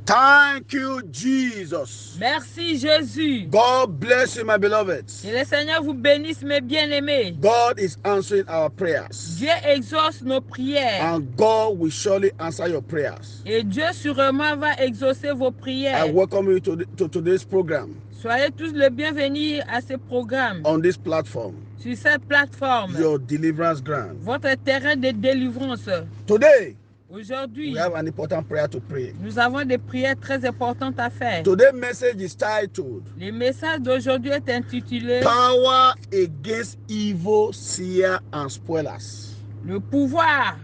Thank you, Jesus. Merci Jésus. God bless you, my beloved. Que le Seigneur vous bénisse, mes bien-aimés. God is answering our prayers. Dieu exauce nos prières. And God will surely answer your prayers. Et Dieu sûrement va exaucer vos prières. I welcome you to today's program. Soyez tous les bienvenus à ce programme. On this platform. Sur cette plateforme. Your deliverance ground. Votre terrain de délivrance. Today. Aujourd'hui, we have an important prayer to pray. Nous avons des prières très importantes à faire. Today's message is titled. Le message d'aujourd'hui est intitulé Power against evil seer and spoilers. Le pouvoir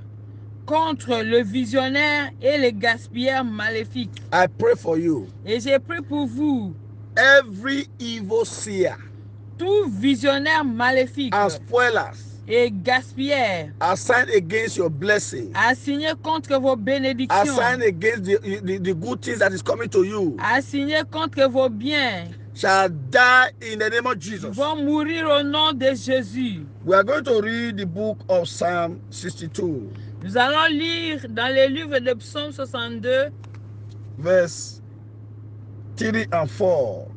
contre le visionnaire et les gaspilleurs maléfiques. I pray for you. Et j'ai prié pour vous. Every evil seer. Tout visionnaire maléfique. And spoilers. Et gaspillère assigned against your blessing, assigné contre vos bénédictions, assigned against the good things that is coming to you, assigné contre vos biens, shall die in the name of Jesus. Vont mourir au nom de Jésus. We are going to read the book of Psalm 62. Nous allons lire dans le livre de Psaume 62, verse 3 and 4.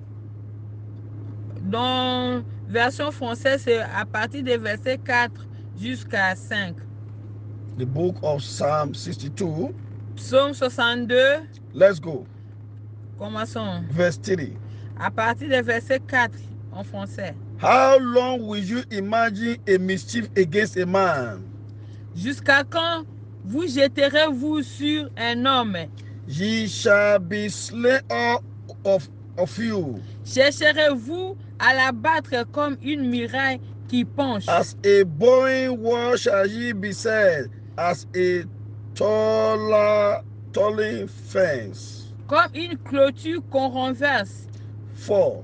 Dans version française, c'est à partir des versets 4 jusqu'à 5. The book of Psalm 62. Psaume 62. Let's go. Commençons. Verse 3. À partir des versets 4 en français. How long will you imagine a mischief against a man? Jusqu'à quand vous jetterez-vous sur un homme? Ye shall be slain all of you. Chercherez-vous à l'abattre comme une muraille qui penche? As a boring wall shall ye be said, as a tolling fence. Comme une clôture qu'on renverse. 4.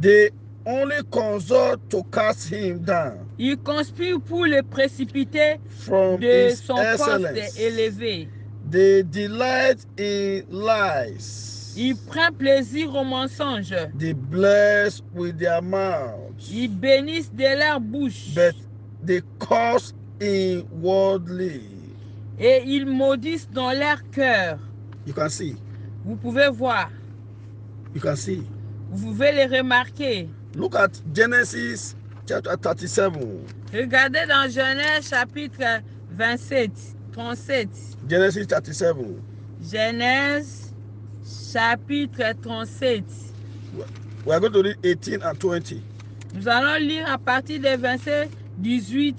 They only consult to cast him down. Il conspire pour le précipiter from de his son excellence. poste élevé. They delight in lies. Il prend plaisir au mensonge. They bless with their mouths. Ils bénissent de leur bouche. But they curse inwardly. Et ils maudissent dans leur cœur. You can see. Vous pouvez voir. You can see. Vous pouvez les remarquer. Look at Genesis chapter 37. Regardez dans Genèse chapitre 27, 37. Genesis 37. Genèse chapitre 37. We are going to read 18 and 20. Nous allons lire à partir des versets 18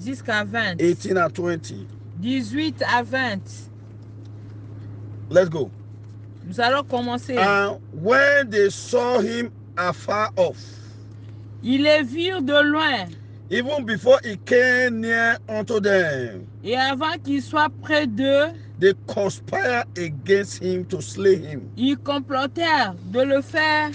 jusqu'à 20. 18 and 20. 18 à 20. Let's go. Nous allons commencer. And when they saw him afar off, Ils les virent de loin. even before he came near unto them, Et avant qu'il soit près d'eux, they conspired against him to slay him. ils complotèrent de le faire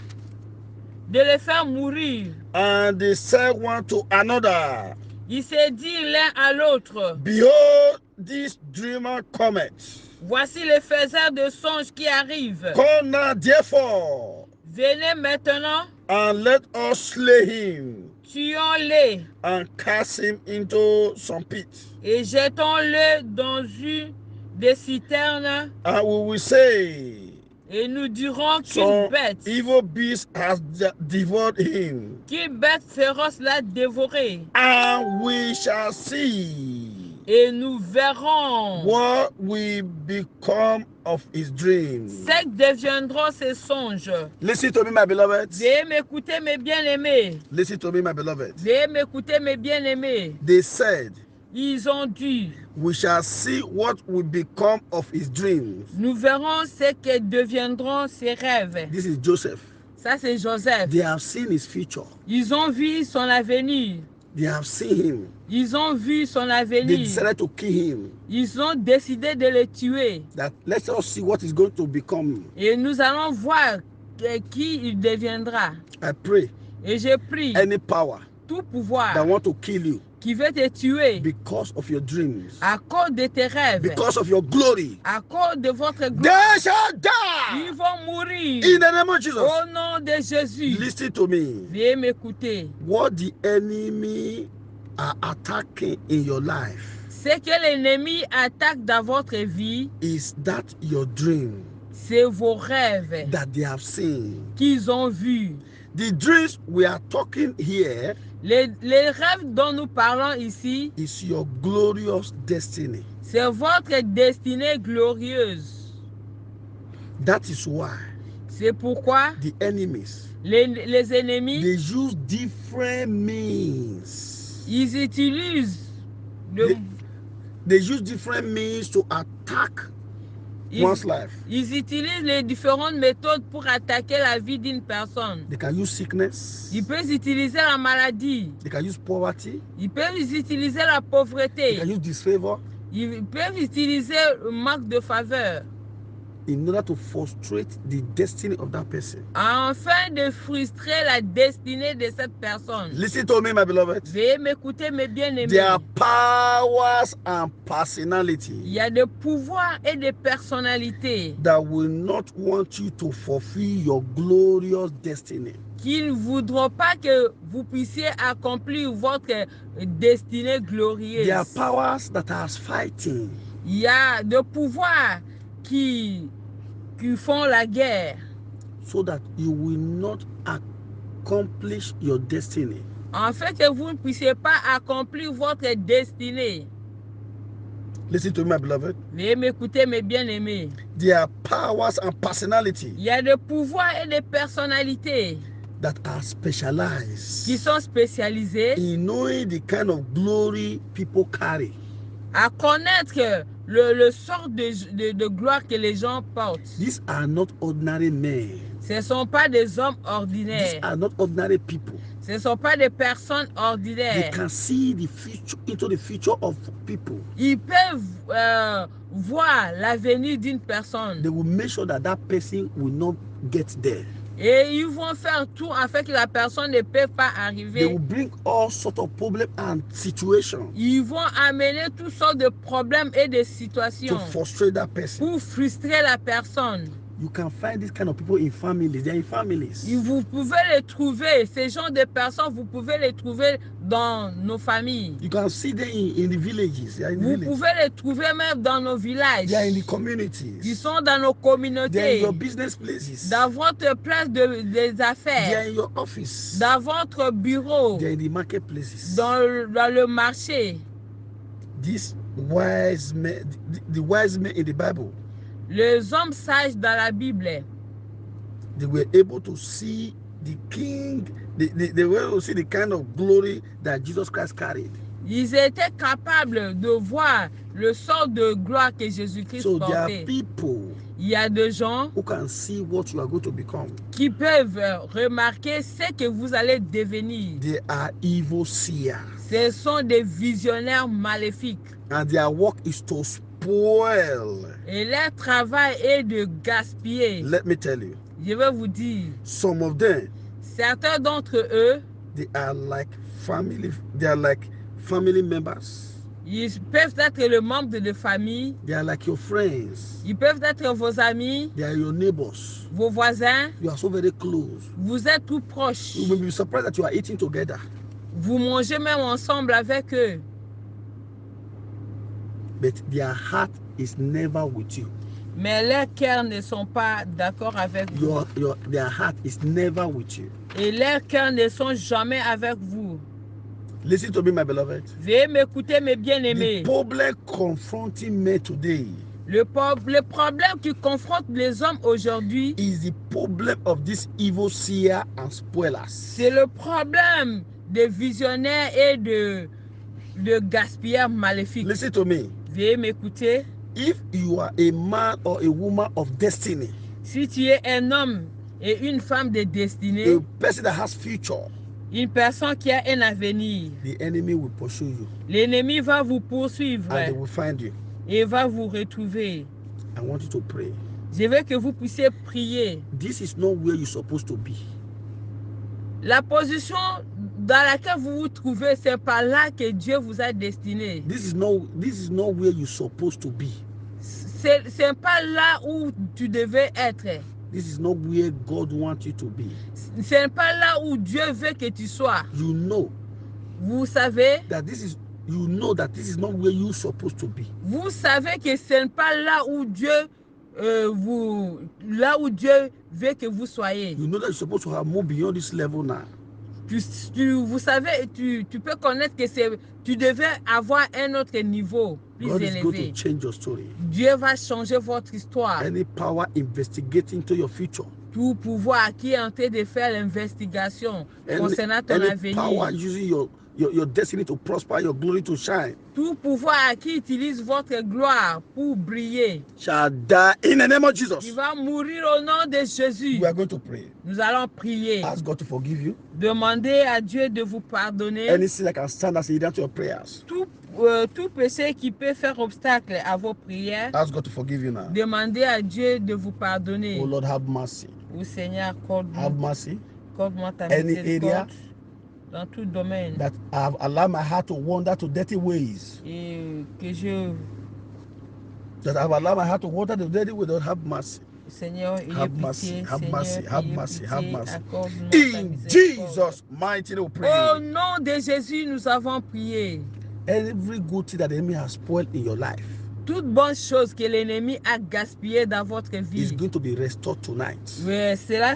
mourir. And they said one to another, Ils se dirent l'un à l'autre. behold, this dreamer cometh. Voici les faiseurs de songes qui arrivent. Come now, therefore, Venez maintenant, and let us slay him, tuons-les and cast him into some pit. et jetons-le dans une des citernes. And we will say, Et nous dirons some qu'une bête, evil beast has devoured him. qu'une bête féroce l'a dévoré. And we shall see Et nous verrons what will become of his dreams. ce que deviendront ses songes. Listen to me, my beloved. Veuillez m'écouter, mes bien-aimés. Listen to me, my beloved. Veuillez m'écouter, mes bien-aimés. They said, Ils ont dit, we shall see what will become of his dreams. nous verrons ce que deviendront ses rêves. This is Joseph. Ça, c'est Joseph. They have seen his future. Ils ont vu son avenir. They have seen him. Ils ont vu son They avenir. decided to kill him. Ils ont décidé de le tuer. That let us see what is going to become. Et nous allons voir qui il deviendra. I pray Et je prie any power tout pouvoir that want to kill you qui veut te tuer because of your dreams, à cause de tes rêves, because of your glory, à cause de votre gloire, they shall die ils vont mourir in the name of Jesus. au nom de Jésus. Listen to me. Veuillez m'écouter. What the enemy are attacking in your life, Ce que l'ennemi attaque dans votre vie, is that your dream c'est vos rêves that they have seen. qu'ils ont vus. The dreams we are talking here Les rêves dont nous parlons ici, is your glorious destiny. c'est votre destinée glorieuse. That is why C'est pourquoi the enemies, les ennemis, they use different means. ils utilisent They use different means to attack one's life. Ils utilisent les différentes méthodes pour attaquer la vie d'une personne. They can use sickness. Ils peuvent utiliser la maladie. They can use poverty. Ils peuvent utiliser la They pauvreté. can use disfavor Ils peuvent utiliser le manque de faveur in order to frustrate the destiny of that person. afin de frustrer la destinée de cette personne. Listen to me, my beloved. Veuillez m'écouter, mes bien-aimés. There are powers and Il personality y a des pouvoirs et des personnalités that will not want you to fulfill your glorious destiny. qui ne voudront pas que vous puissiez accomplir votre destinée glorieuse. There are powers that are fighting Il y a des pouvoirs qui font la guerre so that you will not accomplish your destiny. afin que vous ne puissiez pas accomplir votre destinée. Listen to me, my beloved. Veuillez m'écouter, mes bien-aimés. There are powers and personality Il y a des pouvoirs et des personnalités that are specialized qui sont spécialisés in knowing the kind of glory people carry. à connaître le sort de gloire que les gens portent. These are not ordinary men. Ce ne sont pas des hommes These ordinaires. are not ordinary people. Ce ne sont pas des personnes They ordinaires. can see the future into the future of people. Ils peuvent voir l'avenir d'une personne. They will make sure that that person will not get there. Et ils vont faire tout afin que la personne ne peut pas They arriver. will bring all sorts of problems and situations Ils vont amener toutes sortes de problèmes et de to situations frustrate that person. pour frustrer la personne. You can find this kind of people in families. They are in families. Et vous pouvez les trouver, ces genres de personnes, vous pouvez les trouver dans nos familles. You can see them in the villages. They are in the Vous villages. pouvez les trouver même dans nos villages. They are in the Ils communities. sont dans nos They are in communautés, your business places. dans votre place des They are affaires, in your office. dans votre bureau, They are in the marketplaces. dans le marché. These wise men, the wise men in the Bible, Les hommes sages dans la Bible, they were able to see the king. They were able to see the kind of glory that Jesus Christ carried. ils étaient capables de voir le sort de gloire que Jésus-Christ So there are portait. people Il y a des gens who can see what you are going to become. qui peuvent remarquer ce que vous allez devenir. They are evil seers, Ce sont des visionnaires maléfiques. and their work is to spoil. Et leur travail est de gaspiller. Let me tell you, Je vais vous dire, some of them, certains d'entre eux, they are like family. They are like family members. ils peuvent être le membre de famille, They are like your friends. ils peuvent être vos amis, They are your neighbors. vos voisins. You are so very close. Vous êtes tout proches. You will be surprised that you are eating together. Vous mangez même ensemble avec eux. But their heart is never with you. Mais leurs cœurs ne sont pas d'accord avec vous. Their heart is never with you. Et leurs cœurs ne sont jamais avec vous. Listen to me, my beloved. Veuillez m'écouter, mes The bien-aimés. problem confronting men today Le problème qui confronte les hommes aujourd'hui, is the problem of this evil seer and spoilers. c'est le problème des visionnaires et de gaspilleurs maléfiques. Listen to me. Veuillez m'écouter. If you are a man or a woman of destiny, Si tu es un homme et une femme de destinée, a person that has future, une personne qui a un avenir, the enemy will pursue you l'ennemi va vous poursuivre and they will find you. et va vous retrouver. I want you to pray. Je veux que vous puissiez prier. This is not where you're supposed to be. La position dans laquelle vous vous trouvez, c'est pas là que Dieu vous a destiné. This is not where you're supposed to be. C'est pas là où tu devais être. This is not where God wants you to be. C'est pas là où Dieu veut que tu sois. You know Vous savez that this is you know that this is not where you're supposed to be. Vous savez que ce n'est pas là où Dieu veut que vous soyez. You know that you're supposed to have moved beyond this level now. Vous savez, tu peux connaître que tu devais avoir un autre niveau plus God is going élevé. to change your story. Dieu va changer votre histoire. Any power investigating to your future. Tout pouvoir qui est en train de faire l'investigation concernant ton any power avenir. using your destiny to prosper, your glory to shine. Tout pouvoir qui utilise votre gloire pour briller. Shall die in the name of Jesus. Il va mourir au nom de Jésus. We are going to pray. Nous allons prier. Ask God to forgive you. Demandez à Dieu de vous pardonner. Any sin that can stand as a hindrance to your prayers. Tout péché qui peut faire obstacle à vos prières. Ask God to forgive you now. Demandez à Dieu de vous pardonner. Oh Lord, have mercy. Ô Seigneur, have mercy. Accorde-moi ta Any miséricorde area dans tout domaine. That I have allowed my heart to wander to dirty ways. Et que that I have allowed my heart to wander to dirty ways. Lord, have mercy. Seigneur, have mercy, pitié, have Seigneur, mercy, have ayez mercy, pitié, have mercy. accorde-moi ta In miséricorde. Jesus' mighty name, we pray. Au nom de Jésus, nous avons prié. Every good thing that the enemy has spoiled in your life Toute bonne chose que l'ennemi a gaspillé dans votre is vie, going to be restored tonight. cela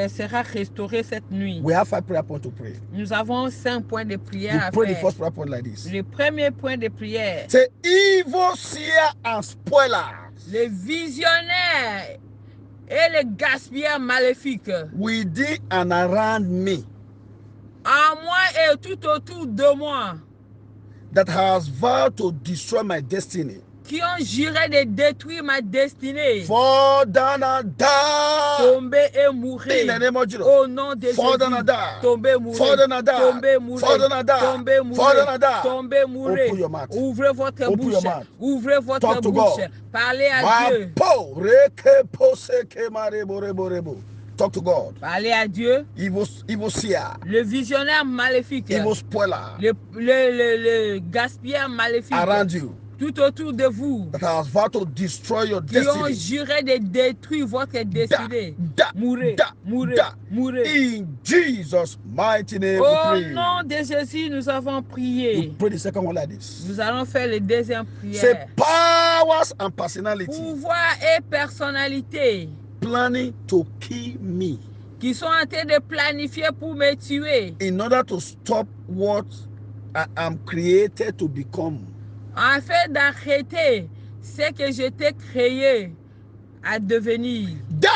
sera restauré cette nuit. We have 5 prayer points to pray. Nous avons 5 points de prière You à pray the faire. first prayer point like this. Le premier point de prière, Say, evil seer and spoilers les visionnaires et les gaspilleurs maléfiques within and around me en moi et tout autour de moi, that has vowed to destroy my destiny. qui ont juré de détruire ma destinée, Fall down and die. tomber et In the mourir. name of Jesus. Au nom de Fall down Jésus, and die. tomber, mourir, Fall down and die. tomber, mourir, Fall down and die. tomber, Fall down mourir, and die. tomber, mourir. Open your mouth. Ouvrez votre Open bouche, your mouth. ouvrez votre Talk to bouche, God. parlez à Dieu, Talk to God. parlez à Dieu. Evil seer, Le visionnaire maléfique, evil spoiler le gaspilleur maléfique, around you tout autour de vous, that has vowed to destroy your qui ont destiny. juré de détruire votre destinée. Da, Mourez, da, mourez, da. mourez. In Jesus' mighty name, we Au pray. nom de Jésus, nous avons We prié. pray the second one like this. Nous allons faire le deuxième Say prière. powers and personality Pouvoir et personnalité planning to kill me qui sont en train de planifier pour me tuer, in order to stop what I am created to become. afin d'arrêter ce que je t'ai créé à devenir. Die!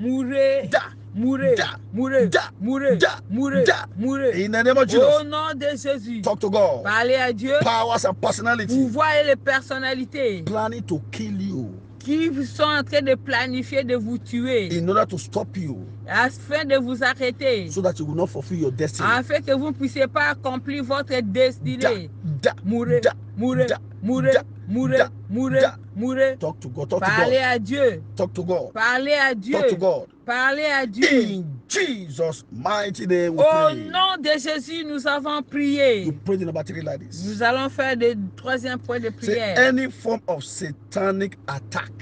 Mourez, Die! mourez, Die! mourez, Die! mourez, Die! mourez, Die! mourez. In the name of Au Jesus, nom de Jésus, talk to God. parlez à Dieu. Powers and personality Pouvoir et les personnalités planning to kill you qui sont en train de planifier de vous tuer in order to stop you afin de vous arrêter, so that you will not fulfill your destiny. afin que vous ne puissiez pas accomplir votre destinée. Die! Mourez, Die! mourez, Die! mourez, Die! mourez, Die! mourez, Die! mourez. Talk to God. Talk to Parlez God. à Dieu, Talk to God. parlez à Dieu, Talk to God. parlez à Dieu. In Jesus' mighty name, we Au pray. nom de Jésus, nous avons You prié. pray the number 3 like this. Nous allons faire le troisième point de Say prière. any form of satanic attack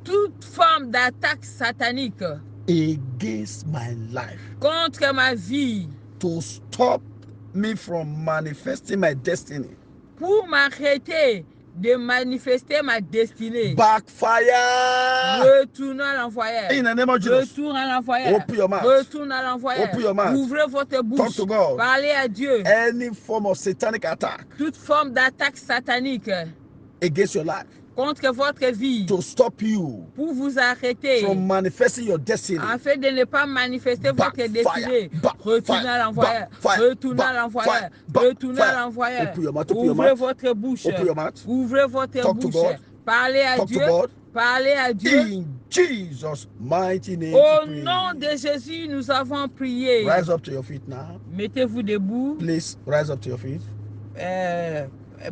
Toute forme d'attaque satanique against my life contre ma vie, to stop me from manifesting my destiny. pour m'arrêter de manifester ma destinée. Backfire Retourne à l'envoyeur. in the name of Jesus. Retourne à l'envoyeur. Open your mouth. Retourne à l'envoyeur. Open your mouth. Ouvrez votre Talk bouche. to God. Parlez à Dieu. Any form of satanic attack Toute forme d'attaque satanique against your life contre votre vie to stop you pour vous arrêter from manifesting your destiny. afin de ne pas manifester votre Backfire. destinée. Backfire. Retournez à l'envoyeur. Backfire. Retournez à l'envoyeur. Backfire. Retournez à l'envoyeur. Open your mouth. Open your Ouvrez mouth. votre bouche. Open your mouth. Ouvrez votre Talk to bouche. God. Parlez à Talk to Dieu. God. Parlez à Dieu. In Jesus' mighty name. Au we pray. nom de Jésus, nous avons prié. Rise up to your feet now. Mettez-vous debout. Please rise up to your feet.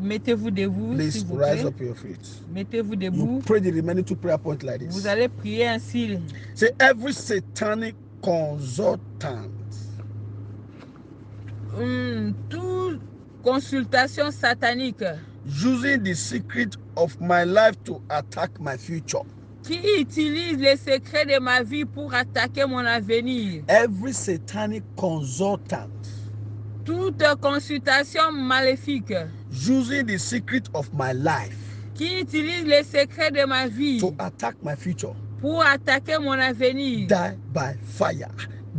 Mettez-vous debout, Please s'il vous rise plaît. up to your feet. Mettez-vous You debout. pray the remaining 2 prayer points like this. Vous allez prier ainsi. Say every satanic consultant Toute consultation satanique using the secret of my life to attack my future. qui utilise les secrets de ma vie pour attaquer mon avenir. Every satanic consultant toute consultation maléfique using the secret of my life qui utilise les secrets de ma vie to attack my future, pour attaquer mon avenir. die by fire,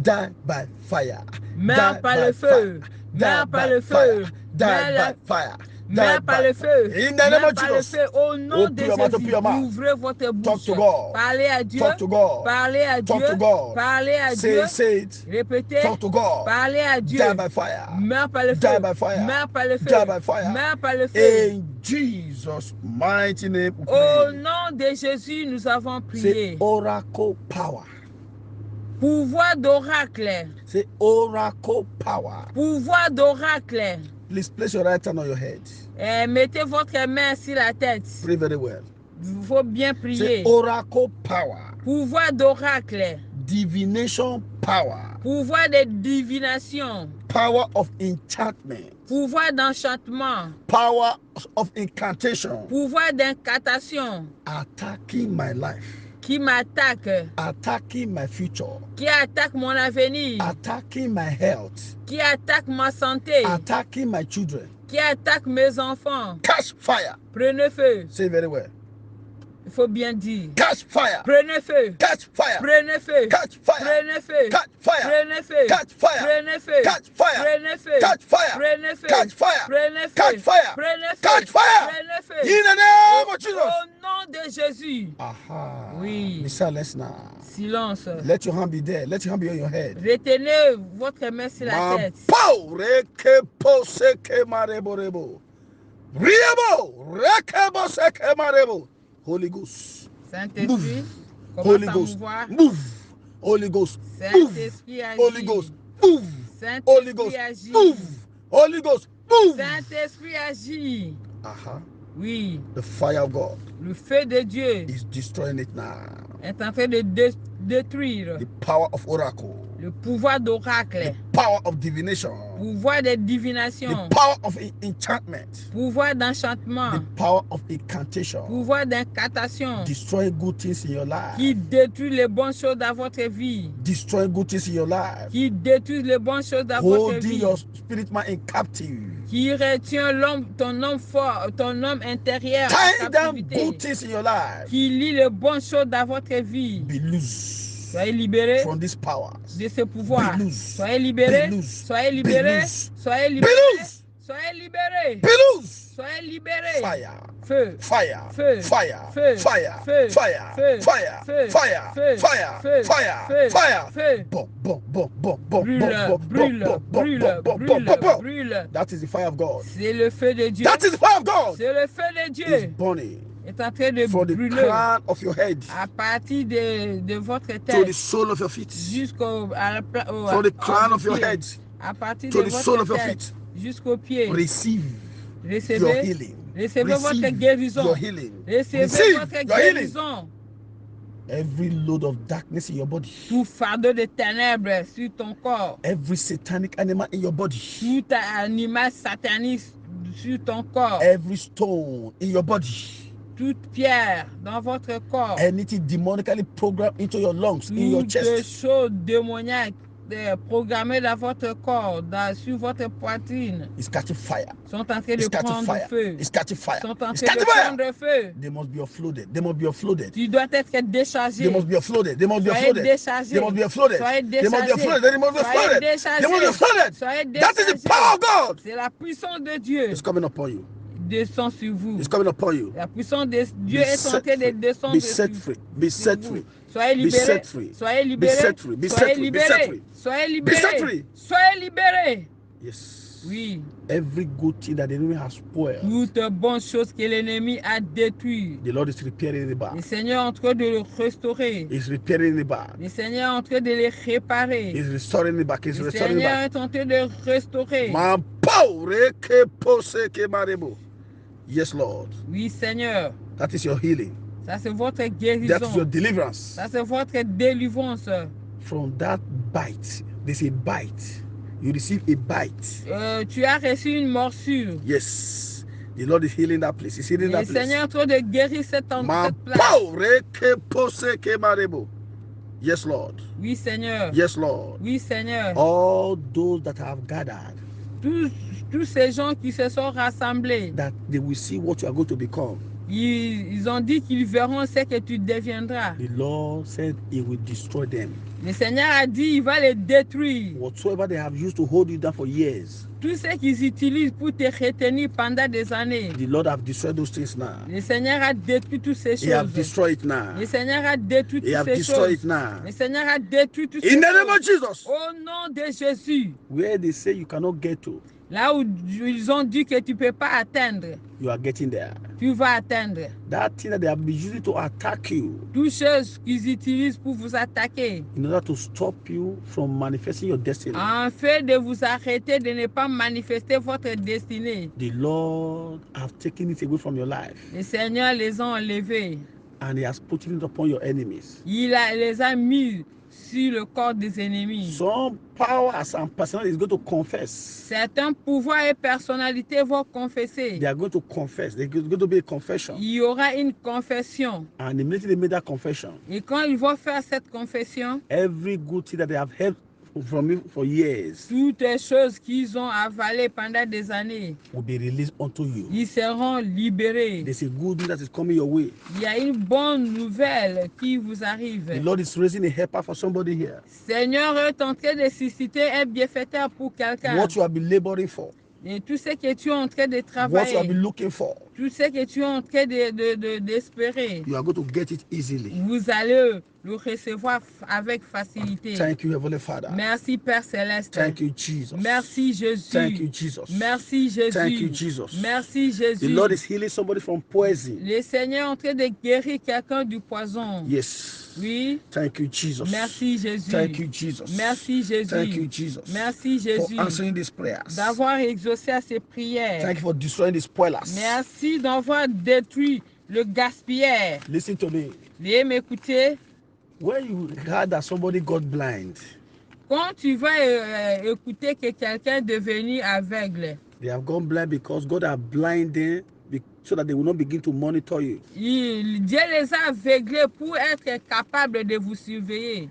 die by fire, Meurs die par by le feu, fire, meurs die par by le fire, feu, die meurs by fire, meurs die par by le feu, fire. In the name meurs of par le Jesus, feu. Au nom de open your mouth, open Jésus, your mouth. ouvrez votre bouche. to God. Parlez à Dieu. Talk to God. Parlez à Dieu. Talk to God. Parlez à Dieu. Say it. Répétez. Talk to God. Parlez à Dieu. Die by fire. Meurs par le Die feu. by fire. Meurs par le feu. Die by fire. Meurs par le feu. In Jesus' mighty name, we Au pray. nom de Jésus, nous avons Say prié. oracle power. Pouvoir d'oracle. Say oracle power. Pouvoir d'oracle. Please place your right hand on your head. Mettez votre main sur la tête. Pray very well. Il faut bien prier. Say oracle power. Pouvoir d'oracle. Divination power. Pouvoir de divination. Power of enchantment. Pouvoir d'enchantement. Power of incantation. Pouvoir d'incantation. Attacking my life. Qui m'attaque. Attacking my future. Qui attaque mon avenir. Attacking my health. Qui attaque ma santé. Attacking my children. Qui attaque mes enfants. Catch fire. Prenez feu. Say very well. Il faut bien dire. Catch fire. Prenez feu. Catch fire. Prenez feu. Catch fire. Prenez feu. Catch fire. Prenez feu. Catch fire. Prenez feu. Catch fire. Prenez feu. Catch fire. Prenez feu. Catch fire. Prenez feu. Catch fire. Prenez feu. Catch fire. Prenez feu. In the name of Jesus. Au nom de Jésus. Aha. Oui. Be silent now. Silence. Let your hand be there. Let your hand be on your head. Retenez votre main sur la tête. Mampo rekepo seke marebo rebo. Riebo rekebo seke marebo. Holy Ghost. Saint-Esprit, Holy commence à Ghost. mouvoir. Move. Holy Ghost. Move. Saint-Esprit agit. Holy Ghost. Move. Holy Ghost. Saint-Esprit agit. Move. Holy Ghost. Move. Saint-Esprit agit. Aha. Oui, The fire of God le feu de Dieu is destroying it now. est en train de détruire The power of oracle. le pouvoir d'oracle, The power of divination. pouvoir de The divination, power of enchantment. pouvoir d'enchantement, The power of incantation. pouvoir d'incantation Destroy good things in your life. qui détruit les bonnes choses dans votre vie, Destroy good things in your life. qui détruit les bonnes choses dans votre Holding vie, your spirit man in captive. qui retient ton homme fort, ton homme intérieur Tie en down captivité, good things in your life. qui lie les bonnes choses dans votre vie. Be loose Soyez libérés from these powers. de ce pouvoir. Be loose. Soyez libérés. Be loose. Soyez Be libérés. loose. Soyez Be libérés. loose. Soyez libérés. Be loose. Soyez libérés. Fire. Feu. Fire. Feu. Fire. Feu. Fire. Feu. Fire. Feu. Fire. Feu. Fire. Feu. Fire. Feu. Fire. Feu. Fire. Feu. Boom, boom, boom, boom, boom, Brûle, boom, brûle, boom, boom, brûle, boom, boom, brûle, boom, boom. brûle. That is the fire of God. C'est le feu de Dieu. That is the fire of God. C'est le feu de It's Dieu. burning Est en train de from the brûler crown of your head à partir de votre to the tête sole of your feet. jusqu'au From the crown of your head à partir to de the sole of votre your tête feet. jusqu'aux pieds. Receive your Recevez, healing. recevez votre Receive guérison. your healing. Recevez Receive votre your healing. guérison. Every load of darkness in your body. Tout fardeau de ténèbres sur ton corps. Every satanic animal in your body. Tout animal satanique sur ton corps. Every stone in your body. Toute pierre dans votre corps. Anything demonically programmed into your lungs, in your Toutes chest. choses démoniaques programmées dans votre corps, sur votre poitrine, It's catching fire. sont en train It's de catching prendre fire. feu. It's catching fire. Sont en It's train de catching fire. prendre feu. They must be offloaded. They must be offloaded. Tu dois être déchargé. They must be offloaded. They must be Soyez offloaded. déchargé. They must be offloaded. Soyez They must be déchargé. offloaded. They must be Soyez offloaded. déchargé. They must be offloaded. Soyez That is the déchargé. power of God. C'est la puissance de Dieu It's coming upon you. descend sur vous. It's coming upon you. La puissance de Dieu Be est en set train de free. descendre Be sur set free. Be sur set vous. free. Soyez Be libérés. set free. Soyez Be libérés. set free. Be Soyez set free. Be set libérés. free. Soyez Be set libérés. free. Soyez libérés. Yes. Oui. Every good thing that the enemy has spoiled, Toute bonne chose que l'ennemi a détruit. the Lord is repairing it back. Le Seigneur est en train de le restaurer. He's repairing it back. Le Seigneur est en train de les réparer. He's restoring it back. He's Le restoring it Seigneur back. est en train de restaurer. Yes, Lord. Oui, Seigneur. That is your healing. Ça, c'est votre That is your guérison. deliverance. Ça, c'est votre délivrance. From that bite, there's a bite. You receive a bite. Tu as reçu une morsure. Yes. The Lord is healing that place. He's healing Le that place. Seigneur est en train de guérir cette place. Yes, Lord. Oui, Seigneur. Yes, Lord. Oui, Seigneur. All those that have gathered tous ces gens qui se sont rassemblés, that they will see what you are going to become. ils ont dit qu'ils verront ce que tu deviendras. The Lord said He will destroy them. Le Seigneur a dit il va les détruire. Whatsoever they have used to hold you down for years, Tout ce qu'ils utilisent pour te retenir pendant des années, the Lord have destroyed those things now. le Seigneur a détruit toutes ces He have choses. destroyed it now. Le Seigneur a détruit He have toutes ces destroyed choses. it now. Le Seigneur a détruit toutes ces In the name of choses. Jesus, Au nom de Jésus. where they say you cannot get to, Là où ils ont dit que tu ne peux pas atteindre, you are getting there. tu vas atteindre. That thing that they have been using to attack you Toutes choses qu'ils utilisent pour vous attaquer, in order to stop you from manifesting your destiny, en fait de vous arrêter de ne pas manifester votre destinée. the Lord have taken it away from your life, Le Seigneur les a enlevés. and He has put it upon your enemies. Les a mis sur le corps des ennemis. Some powers and personalities is going to confess. Certains pouvoirs et personnalités vont confesser. They are going to confess. There's going to be a confession. Il y aura une confession. And immediately they made that confession, Et quand ils vont faire cette confession, every good thing that they have held from you for years toutes les choses qu'ils ont avalées pendant des années, will be released unto you. ils seront libérés. There's a good news that is coming your way. Il y a une bonne nouvelle qui vous arrive. The Lord is raising a helper for somebody here. Seigneur est en train de susciter un bienfaiteur pour quelqu'un. What you have been laboring for, Et tout ce que tu es en train de what you have travailler, been looking for, tout ce que tu es en train d'espérer, you are going to get it easily. vous allez le recevoir avec facilité. Thank you, Heavenly Father. Merci Père Céleste. Thank you, Jesus. Merci Jésus. Thank you, Jesus. Merci Jésus. Thank you, Jesus. Merci Jésus. The Lord is healing somebody from poison. Le Seigneur est en train de guérir quelqu'un du poison. Yes. Oui. Thank you, Jesus. Merci Jésus. Thank you, Jesus. Merci Jésus. Thank you, Jesus. Merci For Jésus answering these prayers. d'avoir exaucé à ces prières. Thank you for destroying the spoilers. Merci d'avoir détruit le gaspillage. Listen to me. Veuillez m'écouter. When you heard that somebody got blind, Quand tu vas écouter que quelqu'un est devenu aveugle, they have gone blind because God have blinded them so that they will not begin to monitor you. Dieu les a aveuglés pour être capable de vous surveiller.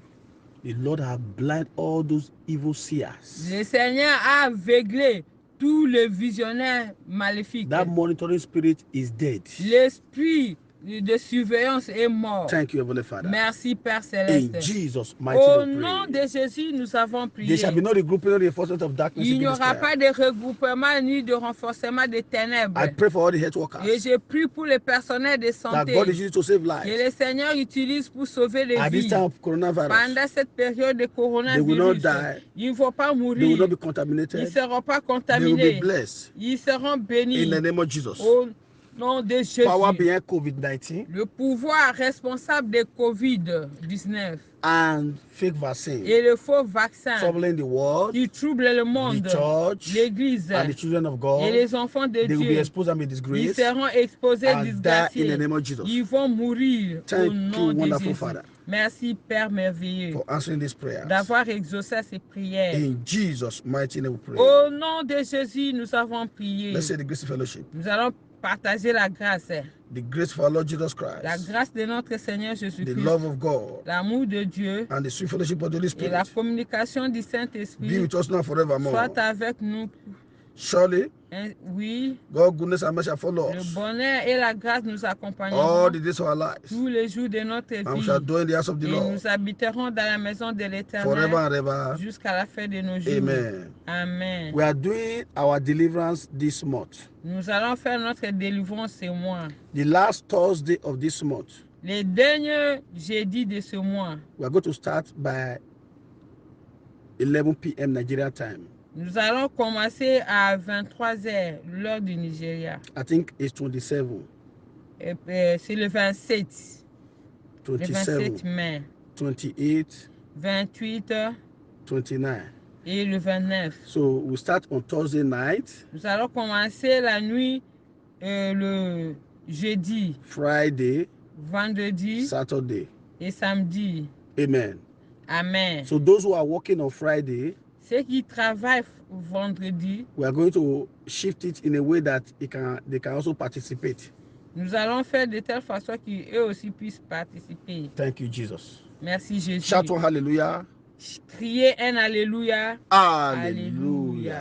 The Lord have blinded all those evil seers. Le Seigneur a aveuglé tous les visionnaires maléfiques. That monitoring spirit is dead. L'esprit de surveillance est mort. Thank you, Heavenly Father. Merci Père In Céleste. Jesus' mighty Au name, nom we de pray. Jésus, nous avons There prié. shall be no regrouping or reinforcement of darkness Il n'y against aura prayer. pas de regroupement ni de renforcement des ténèbres. I pray for all the health Et workers je prie pour les personnels de that santé God is using to save que lives. le Seigneur utilise pour sauver les At this vies. time of coronavirus, Pendant cette période de they will not coronavirus, die. ils ne vont pas They will mourir. not be Ils ne contaminated. seront pas They will be contaminés. blessed. Ils seront bénis. In the name of Jesus. Au nom de Jésus. Power behind COVID-19 Le pouvoir responsable de COVID-19 and fake vaccine et le faux vaccin troubling the world, qui trouble le monde, the church, l'Église and the children of et God. les enfants de They will be Dieu, exposed and be ils disgraced seront exposés, and die in the disgraciés. name of Jesus. Ils vont mourir Thank au you, nom de wonderful Jésus. Father, Merci Père merveilleux for answering these prayers. d'avoir exaucé ces prières. In Jesus' mighty name we pray. Au nom de Jésus, nous avons prié. Let's say the grace of fellowship. Nous allons partager la grâce. The grace of our Lord Jesus La Christ, grâce de notre Seigneur the Jésus-Christ, love of God, l'amour de Dieu and the sweet fellowship of the Holy et la Spirit communication du be Saint-Esprit with us now forevermore. soit avec nous. Surely, Oui, God's goodness and mercy shall follow le us bonheur et la grâce nous all accompagneront the days of our lives, tous les jours de notre and we vie. shall dwell in the house of the Et Lord nous habiterons dans la maison de forever l'Éternel and ever. jusqu'à la fin de nos jours. Amen. Amen. We are doing our deliverance this month. Nous allons faire notre délivrance ce mois. The last Thursday of this month, Les derniers jeudis de ce mois, we are going to start by 11 p.m. Nigerian time. nous allons commencer à 23h, l'heure du Nigeria. I think it's 27, C'est le 27. Le 27 27, mai. 28, 28 29. et le 29. So we start on Thursday night, Nous allons commencer la nuit, le jeudi, Friday, vendredi Saturday. et samedi. Amen. Amen. So those who are working on Friday, Ceux qui travaillent vendredi, we are going to shift it in a way that they can also participate. nous allons faire de telle façon qu'eux aussi puissent participer. Thank you, Jesus. Merci Jésus. Shout one hallelujah. Criez un Alléluia. Hallelujah. Alléluia.